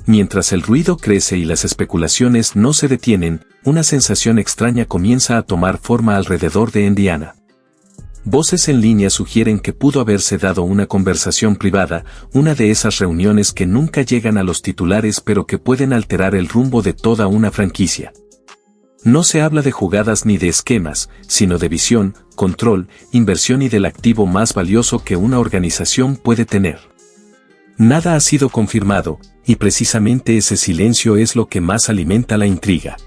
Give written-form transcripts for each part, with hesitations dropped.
Mientras el ruido crece y las especulaciones no se detienen, una sensación extraña comienza a tomar forma alrededor de Indiana. Voces en línea sugieren que pudo haberse dado una conversación privada, una de esas reuniones que nunca llegan a los titulares pero que pueden alterar el rumbo de toda una franquicia. No se habla de jugadas ni de esquemas, sino de visión, control, inversión y del activo más valioso que una organización puede tener. Nada ha sido confirmado, y precisamente ese silencio es lo que más alimenta la intriga.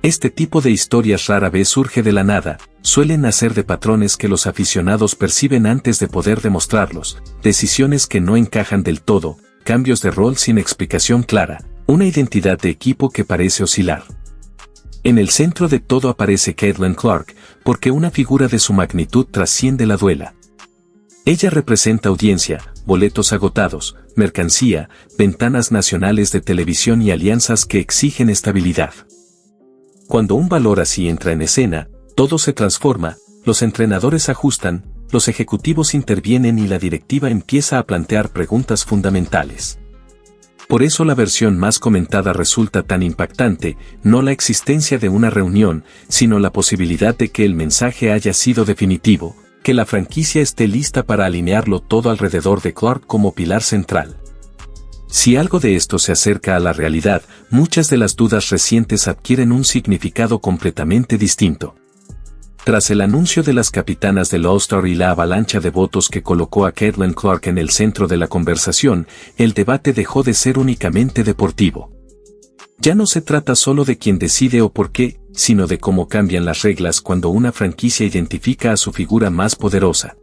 Este tipo de historias rara vez surge de la nada, suelen nacer de patrones que los aficionados perciben antes de poder demostrarlos, decisiones que no encajan del todo, cambios de rol sin explicación clara, una identidad de equipo que parece oscilar. En el centro de todo aparece Caitlin Clark, porque una figura de su magnitud trasciende la duela. Ella representa audiencia, boletos agotados, mercancía, ventanas nacionales de televisión y alianzas que exigen estabilidad. Cuando un valor así entra en escena, todo se transforma, los entrenadores ajustan, los ejecutivos intervienen y la directiva empieza a plantear preguntas fundamentales. Por eso la versión más comentada resulta tan impactante, no la existencia de una reunión, sino la posibilidad de que el mensaje haya sido definitivo, que la franquicia esté lista para alinearlo todo alrededor de Clark como pilar central. Si algo de esto se acerca a la realidad, muchas de las dudas recientes adquieren un significado completamente distinto. Tras el anuncio de las capitanas del All-Star y la avalancha de votos que colocó a Caitlin Clark en el centro de la conversación, el debate dejó de ser únicamente deportivo. Ya no se trata solo de quién decide o por qué, sino de cómo cambian las reglas cuando una franquicia identifica a su figura más poderosa.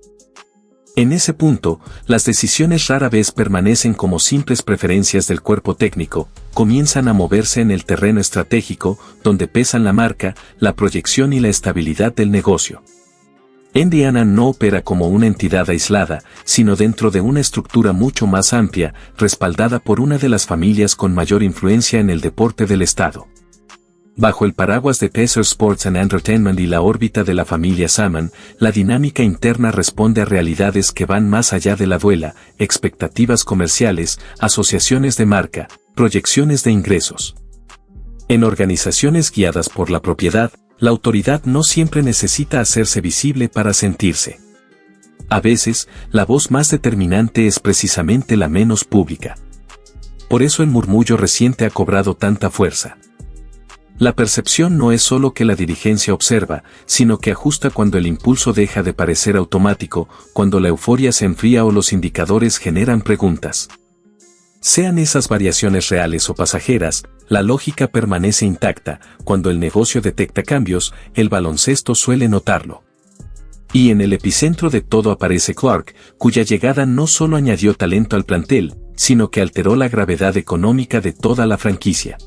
En ese punto, las decisiones rara vez permanecen como simples preferencias del cuerpo técnico, comienzan a moverse en el terreno estratégico, donde pesan la marca, la proyección y la estabilidad del negocio. Indiana no opera como una entidad aislada, sino dentro de una estructura mucho más amplia, respaldada por una de las familias con mayor influencia en el deporte del estado. Bajo el paraguas de Pacers Sports and Entertainment y la órbita de la familia Saman, la dinámica interna responde a realidades que van más allá de la duela, expectativas comerciales, asociaciones de marca, proyecciones de ingresos. En organizaciones guiadas por la propiedad, la autoridad no siempre necesita hacerse visible para sentirse. A veces, la voz más determinante es precisamente la menos pública. Por eso el murmullo reciente ha cobrado tanta fuerza. La percepción no es solo que la dirigencia observa, sino que ajusta cuando el impulso deja de parecer automático, cuando la euforia se enfría o los indicadores generan preguntas. Sean esas variaciones reales o pasajeras, la lógica permanece intacta, cuando el negocio detecta cambios, el baloncesto suele notarlo. Y en el epicentro de todo aparece Clark, cuya llegada no solo añadió talento al plantel, sino que alteró la gravedad económica de toda la franquicia.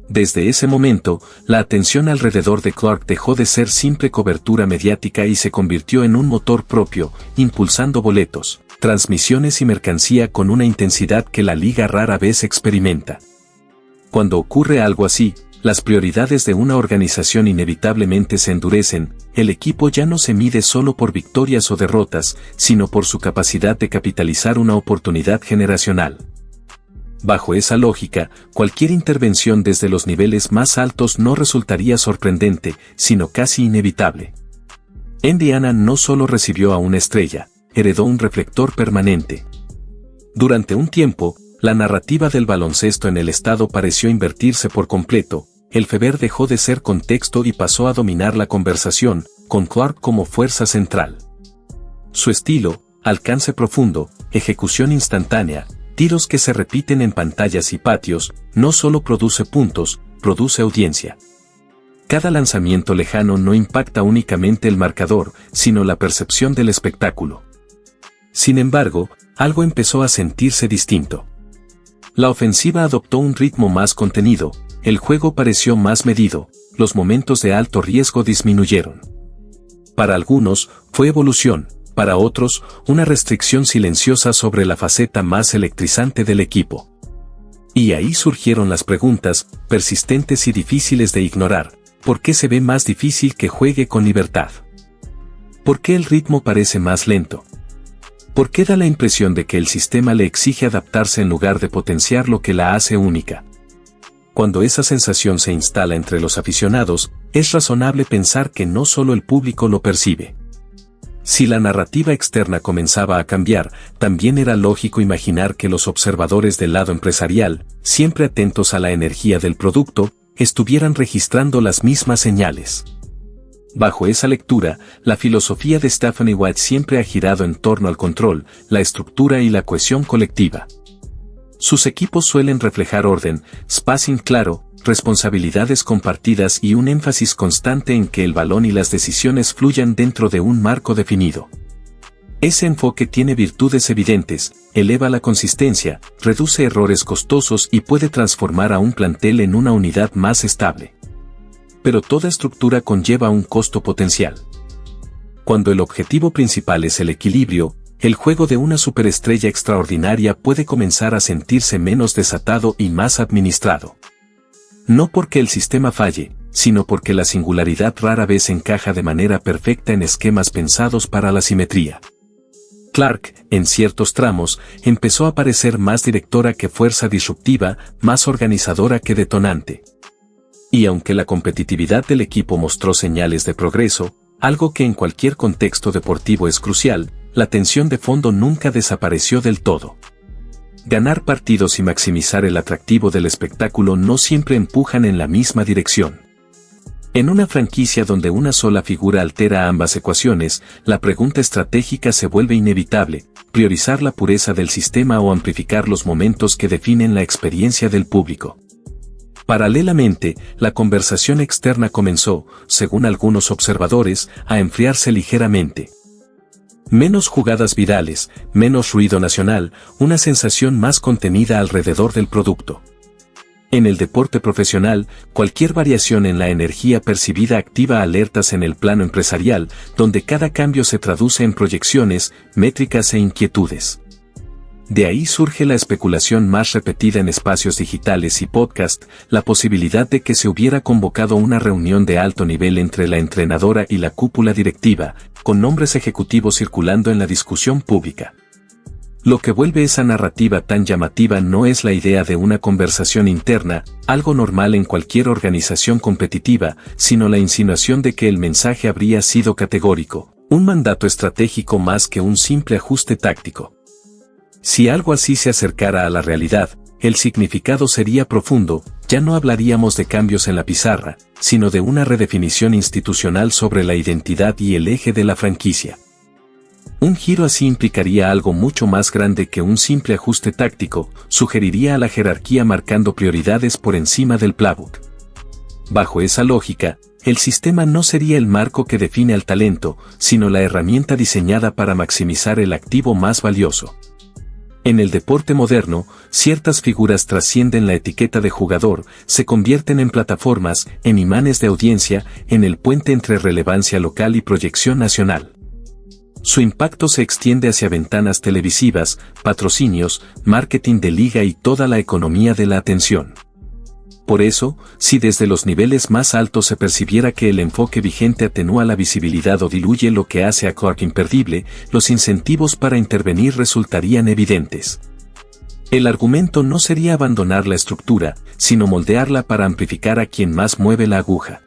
Desde ese momento, la atención alrededor de Clark dejó de ser simple cobertura mediática y se convirtió en un motor propio, impulsando boletos, transmisiones y mercancía con una intensidad que la liga rara vez experimenta. Cuando ocurre algo así, las prioridades de una organización inevitablemente se endurecen, el equipo ya no se mide solo por victorias o derrotas, sino por su capacidad de capitalizar una oportunidad generacional. Bajo esa lógica, cualquier intervención desde los niveles más altos no resultaría sorprendente, sino casi inevitable. Indiana no solo recibió a una estrella, heredó un reflector permanente. Durante un tiempo, la narrativa del baloncesto en el estado pareció invertirse por completo, el FEBER dejó de ser contexto y pasó a dominar la conversación, con Clark como fuerza central. Su estilo, alcance profundo, ejecución instantánea, tiros que se repiten en pantallas y patios, no solo produce puntos, produce audiencia. Cada lanzamiento lejano no impacta únicamente el marcador, sino la percepción del espectáculo. Sin embargo, algo empezó a sentirse distinto. La ofensiva adoptó un ritmo más contenido, el juego pareció más medido, los momentos de alto riesgo disminuyeron. Para algunos, fue evolución. Para otros, una restricción silenciosa sobre la faceta más electrizante del equipo. Y ahí surgieron las preguntas, persistentes y difíciles de ignorar. ¿Por qué se ve más difícil que juegue con libertad? ¿Por qué el ritmo parece más lento? Porque da la impresión de que el sistema le exige adaptarse en lugar de potenciar lo que la hace única. Cuando esa sensación se instala entre los aficionados, es razonable pensar que no solo el público lo percibe. Si la narrativa externa comenzaba a cambiar, también era lógico imaginar que los observadores del lado empresarial, siempre atentos a la energía del producto, estuvieran registrando las mismas señales. Bajo esa lectura, la filosofía de Stephanie White siempre ha girado en torno al control, la estructura y la cohesión colectiva. Sus equipos suelen reflejar orden, spacing claro, responsabilidades compartidas y un énfasis constante en que el balón y las decisiones fluyan dentro de un marco definido. Ese enfoque tiene virtudes evidentes, eleva la consistencia, reduce errores costosos y puede transformar a un plantel en una unidad más estable. Pero toda estructura conlleva un costo potencial. Cuando el objetivo principal es el equilibrio, el juego de una superestrella extraordinaria puede comenzar a sentirse menos desatado y más administrado. No porque el sistema falle, sino porque la singularidad rara vez encaja de manera perfecta en esquemas pensados para la simetría. Clark, en ciertos tramos, empezó a parecer más directora que fuerza disruptiva, más organizadora que detonante. Y aunque la competitividad del equipo mostró señales de progreso, algo que en cualquier contexto deportivo es crucial, la tensión de fondo nunca desapareció del todo. Ganar partidos y maximizar el atractivo del espectáculo no siempre empujan en la misma dirección. En una franquicia donde una sola figura altera ambas ecuaciones, la pregunta estratégica se vuelve inevitable: priorizar la pureza del sistema o amplificar los momentos que definen la experiencia del público. Paralelamente, la conversación externa comenzó, según algunos observadores, a enfriarse ligeramente. Menos jugadas virales, menos ruido nacional, una sensación más contenida alrededor del producto. En el deporte profesional, cualquier variación en la energía percibida activa alertas en el plano empresarial, donde cada cambio se traduce en proyecciones, métricas e inquietudes. De ahí surge la especulación más repetida en espacios digitales y podcast, la posibilidad de que se hubiera convocado una reunión de alto nivel entre la entrenadora y la cúpula directiva, con nombres ejecutivos circulando en la discusión pública. Lo que vuelve esa narrativa tan llamativa no es la idea de una conversación interna, algo normal en cualquier organización competitiva, sino la insinuación de que el mensaje habría sido categórico, un mandato estratégico más que un simple ajuste táctico. Si algo así se acercara a la realidad, el significado sería profundo, ya no hablaríamos de cambios en la pizarra, sino de una redefinición institucional sobre la identidad y el eje de la franquicia. Un giro así implicaría algo mucho más grande que un simple ajuste táctico, sugeriría a la jerarquía marcando prioridades por encima del playbook. Bajo esa lógica, el sistema no sería el marco que define al talento, sino la herramienta diseñada para maximizar el activo más valioso. En el deporte moderno, ciertas figuras trascienden la etiqueta de jugador, se convierten en plataformas, en imanes de audiencia, en el puente entre relevancia local y proyección nacional. Su impacto se extiende hacia ventanas televisivas, patrocinios, marketing de liga y toda la economía de la atención. Por eso, si desde los niveles más altos se percibiera que el enfoque vigente atenúa la visibilidad o diluye lo que hace a Clark imperdible, los incentivos para intervenir resultarían evidentes. El argumento no sería abandonar la estructura, sino moldearla para amplificar a quien más mueve la aguja.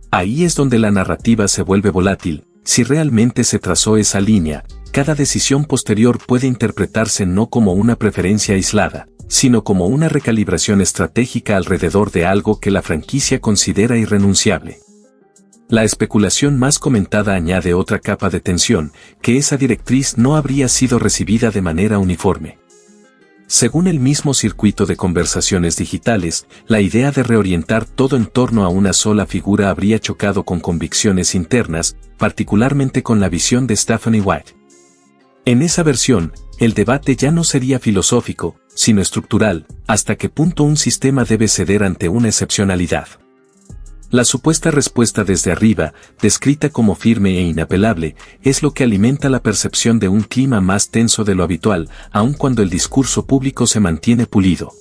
Ahí es donde la narrativa se vuelve volátil. Si realmente se trazó esa línea, cada decisión posterior puede interpretarse no como una preferencia aislada, sino como una recalibración estratégica alrededor de algo que la franquicia considera irrenunciable. La especulación más comentada añade otra capa de tensión, que esa directriz no habría sido recibida de manera uniforme. Según el mismo circuito de conversaciones digitales, la idea de reorientar todo en torno a una sola figura habría chocado con convicciones internas, particularmente con la visión de Stephanie White. En esa versión, el debate ya no sería filosófico, sino estructural, hasta qué punto un sistema debe ceder ante una excepcionalidad. La supuesta respuesta desde arriba, descrita como firme e inapelable, es lo que alimenta la percepción de un clima más tenso de lo habitual, aun cuando el discurso público se mantiene pulido.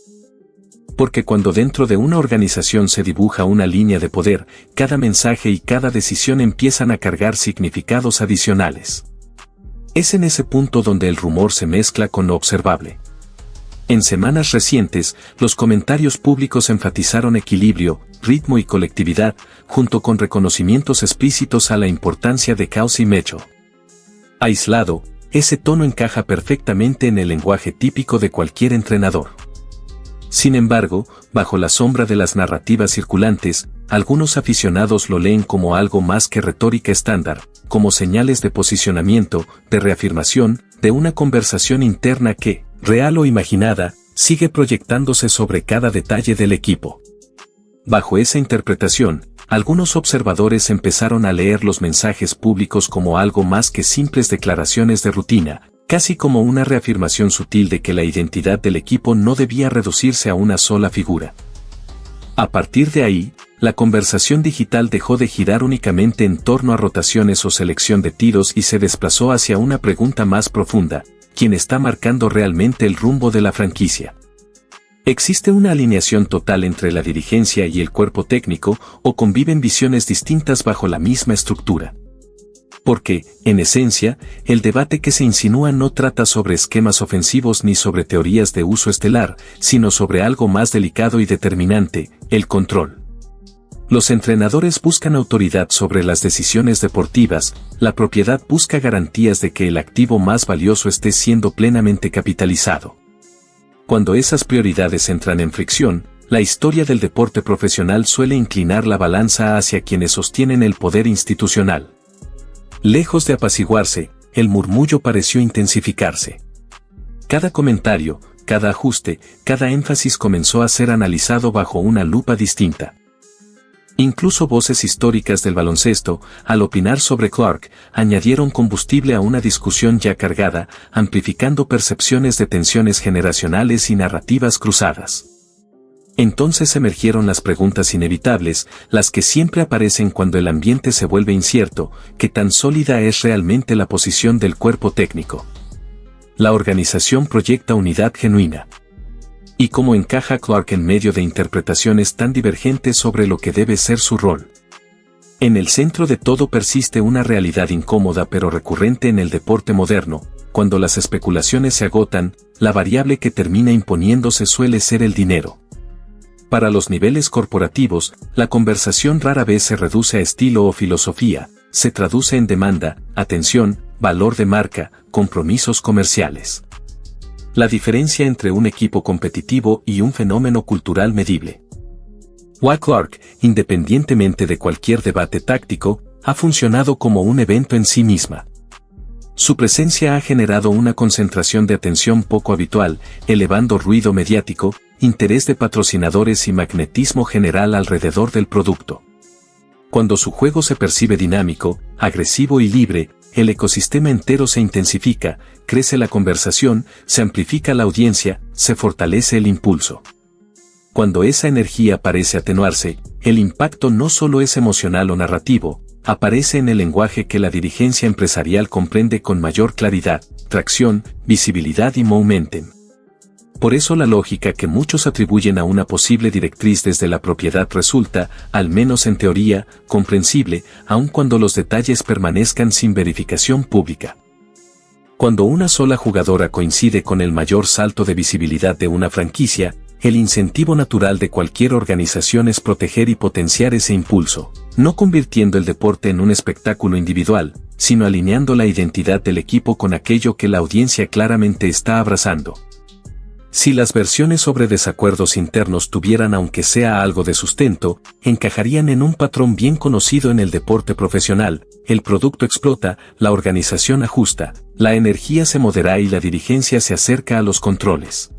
Porque cuando dentro de una organización se dibuja una línea de poder, cada mensaje y cada decisión empiezan a cargar significados adicionales. Es en ese punto donde el rumor se mezcla con lo observable. En semanas recientes, los comentarios públicos enfatizaron equilibrio, ritmo y colectividad, junto con reconocimientos explícitos a la importancia de causa y mecho. Aislado, ese tono encaja perfectamente en el lenguaje típico de cualquier entrenador. Sin embargo, bajo la sombra de las narrativas circulantes, algunos aficionados lo leen como algo más que retórica estándar, como señales de posicionamiento, de reafirmación, de una conversación interna que, real o imaginada, sigue proyectándose sobre cada detalle del equipo. Bajo esa interpretación, algunos observadores empezaron a leer los mensajes públicos como algo más que simples declaraciones de rutina, casi como una reafirmación sutil de que la identidad del equipo no debía reducirse a una sola figura. A partir de ahí, la conversación digital dejó de girar únicamente en torno a rotaciones o selección de tiros y se desplazó hacia una pregunta más profunda: ¿quién está marcando realmente el rumbo de la franquicia? ¿Existe una alineación total entre la dirigencia y el cuerpo técnico, o conviven visiones distintas bajo la misma estructura? Porque, en esencia, el debate que se insinúa no trata sobre esquemas ofensivos ni sobre teorías de uso estelar, sino sobre algo más delicado y determinante: el control. Los entrenadores buscan autoridad sobre las decisiones deportivas, la propiedad busca garantías de que el activo más valioso esté siendo plenamente capitalizado. Cuando esas prioridades entran en fricción, la historia del deporte profesional suele inclinar la balanza hacia quienes sostienen el poder institucional. Lejos de apaciguarse, el murmullo pareció intensificarse. Cada comentario, cada ajuste, cada énfasis comenzó a ser analizado bajo una lupa distinta. Incluso voces históricas del baloncesto, al opinar sobre Clark, añadieron combustible a una discusión ya cargada, amplificando percepciones de tensiones generacionales y narrativas cruzadas. Entonces emergieron las preguntas inevitables, las que siempre aparecen cuando el ambiente se vuelve incierto: ¿qué tan sólida es realmente la posición del cuerpo técnico? La organización proyecta unidad genuina. ¿Y cómo encaja Clark en medio de interpretaciones tan divergentes sobre lo que debe ser su rol? En el centro de todo persiste una realidad incómoda pero recurrente en el deporte moderno: cuando las especulaciones se agotan, la variable que termina imponiéndose suele ser el dinero. Para los niveles corporativos, la conversación rara vez se reduce a estilo o filosofía, se traduce en demanda, atención, valor de marca, compromisos comerciales. La diferencia entre un equipo competitivo y un fenómeno cultural medible. Dwight Clark, independientemente de cualquier debate táctico, ha funcionado como un evento en sí misma. Su presencia ha generado una concentración de atención poco habitual, elevando ruido mediático, interés de patrocinadores y magnetismo general alrededor del producto. Cuando su juego se percibe dinámico, agresivo y libre, el ecosistema entero se intensifica, crece la conversación, se amplifica la audiencia, se fortalece el impulso. Cuando esa energía parece atenuarse, el impacto no solo es emocional o narrativo, aparece en el lenguaje que la dirigencia empresarial comprende con mayor claridad: tracción, visibilidad y momentum. Por eso la lógica que muchos atribuyen a una posible directriz desde la propiedad resulta, al menos en teoría, comprensible, aun cuando los detalles permanezcan sin verificación pública. Cuando una sola jugadora coincide con el mayor salto de visibilidad de una franquicia, el incentivo natural de cualquier organización es proteger y potenciar ese impulso, no convirtiendo el deporte en un espectáculo individual, sino alineando la identidad del equipo con aquello que la audiencia claramente está abrazando. Si las versiones sobre desacuerdos internos tuvieran aunque sea algo de sustento, encajarían en un patrón bien conocido en el deporte profesional: el producto explota, la organización ajusta, la energía se modera y la dirigencia se acerca a los controles.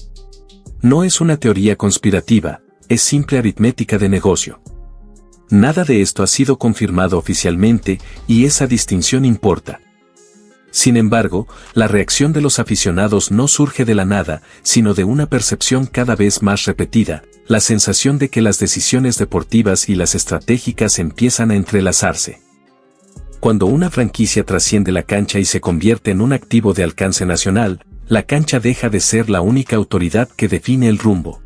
No es una teoría conspirativa, es simple aritmética de negocio. Nada de esto ha sido confirmado oficialmente, y esa distinción importa. Sin embargo, la reacción de los aficionados no surge de la nada, sino de una percepción cada vez más repetida: la sensación de que las decisiones deportivas y las estratégicas empiezan a entrelazarse. Cuando una franquicia trasciende la cancha y se convierte en un activo de alcance nacional, la cancha deja de ser la única autoridad que define el rumbo.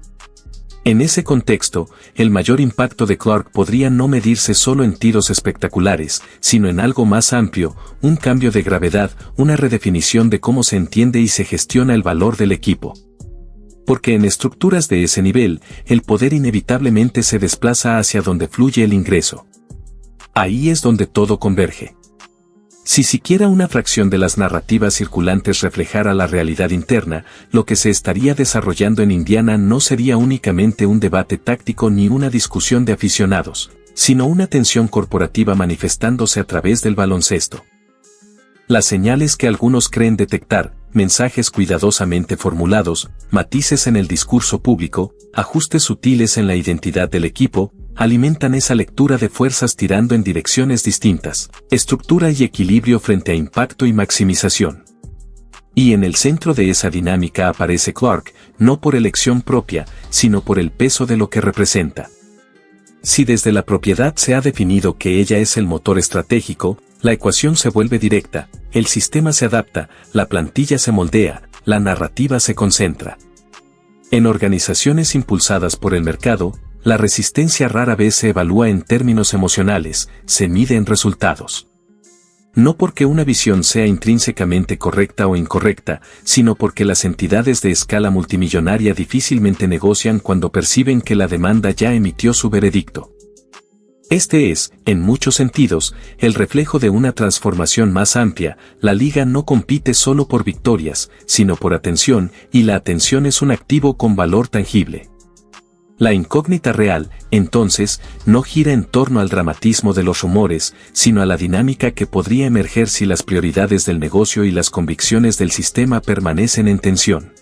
En ese contexto, el mayor impacto de Clark podría no medirse solo en tiros espectaculares, sino en algo más amplio, un cambio de gravedad, una redefinición de cómo se entiende y se gestiona el valor del equipo. Porque en estructuras de ese nivel, el poder inevitablemente se desplaza hacia donde fluye el ingreso. Ahí es donde todo converge. Si siquiera una fracción de las narrativas circulantes reflejara la realidad interna, lo que se estaría desarrollando en Indiana no sería únicamente un debate táctico ni una discusión de aficionados, sino una tensión corporativa manifestándose a través del baloncesto. Las señales que algunos creen detectar, mensajes cuidadosamente formulados, matices en el discurso público, ajustes sutiles en la identidad del equipo, alimentan esa lectura de fuerzas tirando en direcciones distintas, estructura y equilibrio frente a impacto y maximización. Y en el centro de esa dinámica aparece Clark, no por elección propia, sino por el peso de lo que representa. Si desde la propiedad se ha definido que ella es el motor estratégico, la ecuación se vuelve directa, el sistema se adapta, la plantilla se moldea, la narrativa se concentra. En organizaciones impulsadas por el mercado, la resistencia rara vez se evalúa en términos emocionales, se mide en resultados. No porque una visión sea intrínsecamente correcta o incorrecta, sino porque las entidades de escala multimillonaria difícilmente negocian cuando perciben que la demanda ya emitió su veredicto. Este es, en muchos sentidos, el reflejo de una transformación más amplia. La liga no compite solo por victorias, sino por atención, y la atención es un activo con valor tangible. La incógnita real, entonces, no gira en torno al dramatismo de los rumores, sino a la dinámica que podría emerger si las prioridades del negocio y las convicciones del sistema permanecen en tensión.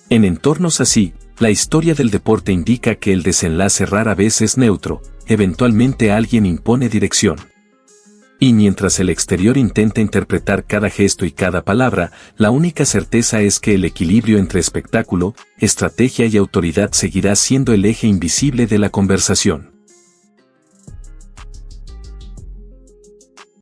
En entornos así, la historia del deporte indica que el desenlace rara vez es neutro, eventualmente alguien impone dirección. Y mientras el exterior intenta interpretar cada gesto y cada palabra, la única certeza es que el equilibrio entre espectáculo, estrategia y autoridad seguirá siendo el eje invisible de la conversación.